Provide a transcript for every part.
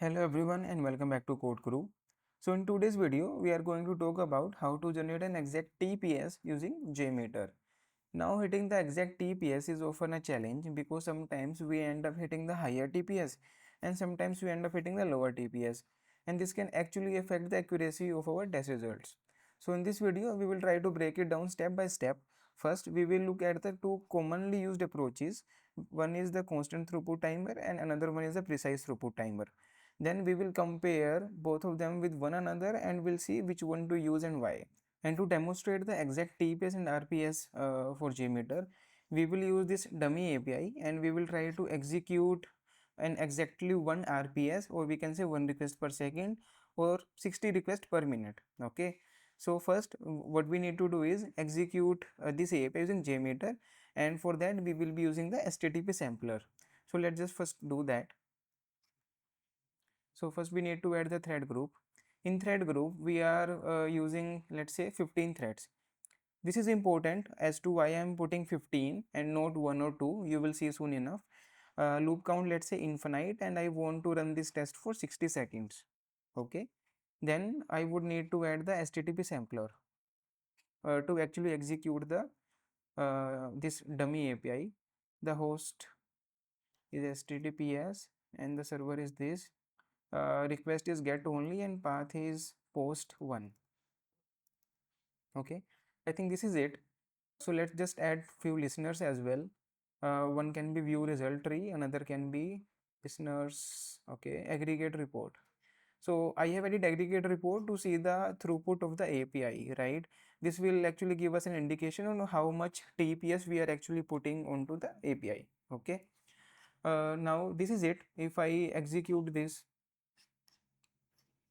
Hello everyone and welcome back to Codekru. So in today's video, we are going to talk about how to generate an exact TPS using JMeter. Now hitting the exact TPS is often a challenge because sometimes we end up hitting the higher TPS and sometimes we end up hitting the lower TPS, and this can actually affect the accuracy of our test results. So in this video, we will try to break it down step by step. First, we will look at the two commonly used approaches. One is the constant throughput timer and another one is the precise throughput timer. Then we will compare both of them with one another and we'll see which one to use and why. And to demonstrate the exact TPS and RPS for JMeter, we will use this dummy API and we will try to execute an exactly 1 RPS, or we can say 1 request per second or 60 requests per minute. Okay. So first what we need to do is execute this API using JMeter, and for that we will be using the HTTP sampler. So let's just first do that. So first we need to add the thread group. In thread group we are using, let's say, 15 threads. This is important as to why I am putting 15 and not 1 or 2. You will see soon enough. Loop count, let's say, infinite, and I want to run this test for 60 seconds. Okay. Then I would need to add the HTTP sampler to actually execute the this dummy API. The host is HTTPS and the server is this. Request is get only and path is post 1. Okay, I think this is it. So let's just add few listeners as well. One can be view result tree, another can be listeners. Okay, aggregate report. So I have added aggregate report to see the throughput of the API, right? This will actually give us an indication on how much TPS we are actually putting onto the API. Okay. Now this is it. If I execute this,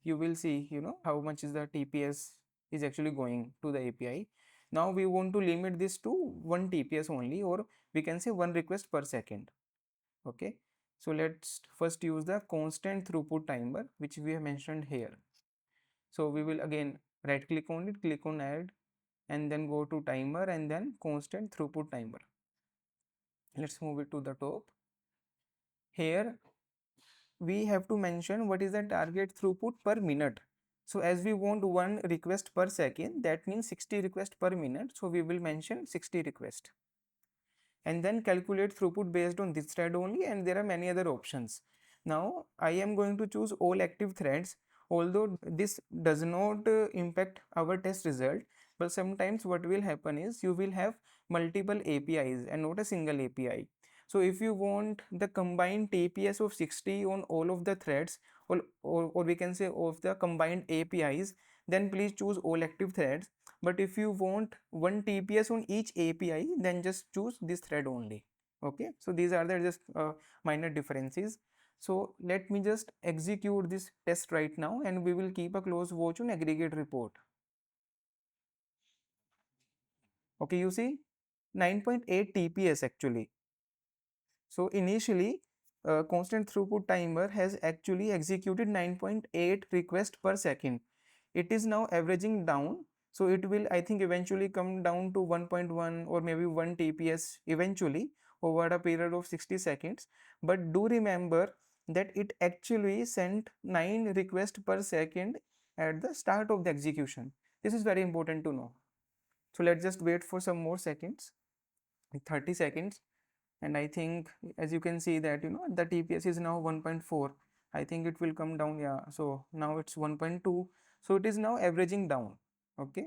you will see, how much is the TPS is actually going to the API. Now we want to limit this to 1 TPS only, or we can say 1 request per second. Okay. So let's first use the constant throughput timer, which we have mentioned here. So we will again right click on it, click on add, and then go to timer and then constant throughput timer. Let's move it to the top. Here we have to mention what is the target throughput per minute. So as we want 1 request per second, that means 60 requests per minute. So we will mention 60 requests and then calculate throughput based on this thread only, and there are many other options. Now I am going to choose all active threads, although this does not impact our test result, but sometimes what will happen is you will have multiple APIs and not a single API. So if you want the combined TPS of 60 on all of the threads, or we can say of the combined APIs, then please choose all active threads. But if you want 1 TPS on each API, then just choose this thread only. Okay, so these are the just minor differences. So let me just execute this test right now and we will keep a close watch on aggregate report. Okay, you see 9.8 TPS actually. So initially constant throughput timer has actually executed 9.8 requests per second. It is now averaging down, so it will, I think, eventually come down to 1.1 or maybe 1 TPS eventually over a period of 60 seconds. But do remember that it actually sent 9 requests per second at the start of the execution. This is very important to know. So let's just wait for some more seconds, 30 seconds, and I think, as you can see, that the TPS is now 1.4. I think it will come down. Yeah, so now it's 1.2, so it is now averaging down. Okay,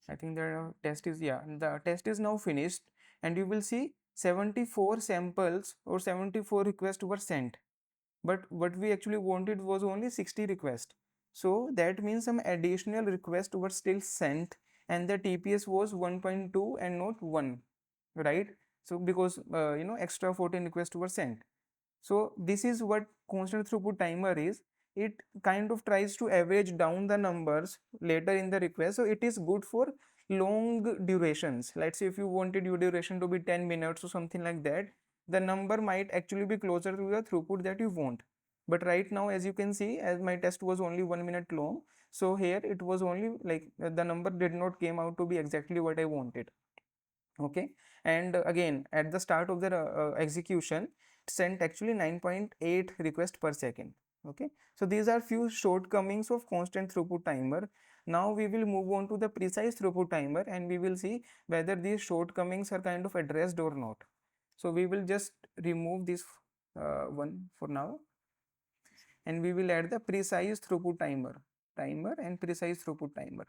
I think the test is, yeah, the test is now finished, and you will see 74 samples or 74 requests were sent, but what we actually wanted was only 60 requests. So that means some additional requests were still sent and the TPS was 1.2 and not 1, right? So because extra 14 requests were sent. So this is what constant throughput timer is. It kind of tries to average down the numbers later in the request. So it is good for long durations. Let's say if you wanted your duration to be 10 minutes or something like that, the number might actually be closer to the throughput that you want. But right now, as you can see, as my test was only 1 minute long, so here it was only like the number did not came out to be exactly what I wanted. Okay, and again at the start of the execution, sent actually 9.8 request per second. Okay, so these are few shortcomings of constant throughput timer. Now we will move on to the precise throughput timer, and we will see whether these shortcomings are kind of addressed or not. So we will just remove this one for now, and we will add the precise throughput timer and precise throughput timer.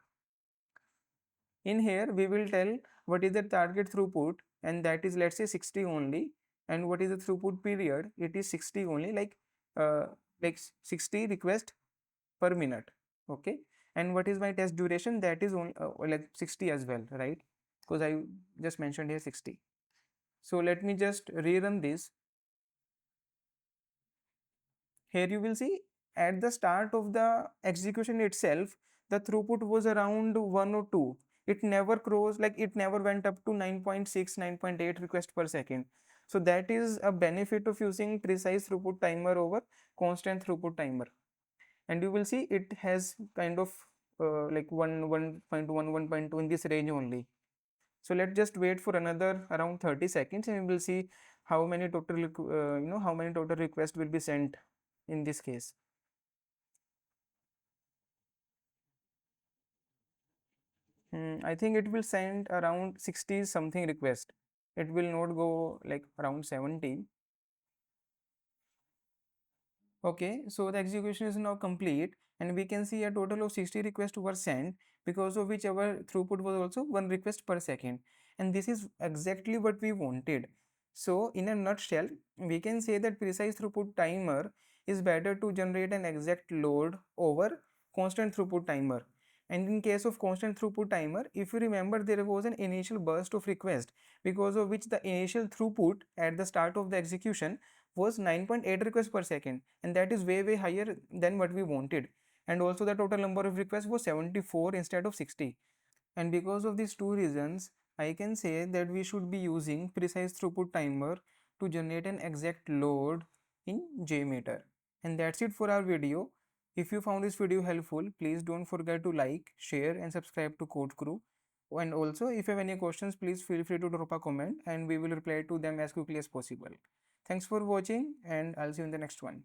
In here we will tell what is the target throughput, and that is, let's say, 60 only, and what is the throughput period, it is 60 only, uh, like 60 request per minute. Okay, and what is my test duration, that is only like 60 as well, right? Because I just mentioned here 60. So let me just rerun this. Here you will see at the start of the execution itself, the throughput was around 1 or 2. It never crossed, like it never went up to 9.6, 9.8 request per second. So that is a benefit of using precise throughput timer over constant throughput timer. And you will see it has kind of like 1.1, 1.2 in this range only. So let's just wait for another around 30 seconds, and we will see how many total how many total requests will be sent in this case. I think it will send around 60 something request. It will not go like around 70. Okay, so the execution is now complete, and we can see a total of 60 requests were sent, because of which our throughput was also 1 request per second. And this is exactly what we wanted. So in a nutshell, we can say that precise throughput timer is better to generate an exact load over constant throughput timer. And in case of constant throughput timer, if you remember, there was an initial burst of request, because of which the initial throughput at the start of the execution was 9.8 requests per second, and that is way higher than what we wanted. And also the total number of requests was 74 instead of 60. And because of these two reasons, I can say that we should be using precise throughput timer to generate an exact load in JMeter. And that's it for our video. If you found this video helpful, please don't forget to like, share and subscribe to Codekru. And also, if you have any questions, please feel free to drop a comment, and we will reply to them as quickly as possible. Thanks for watching, and I'll see you in the next one.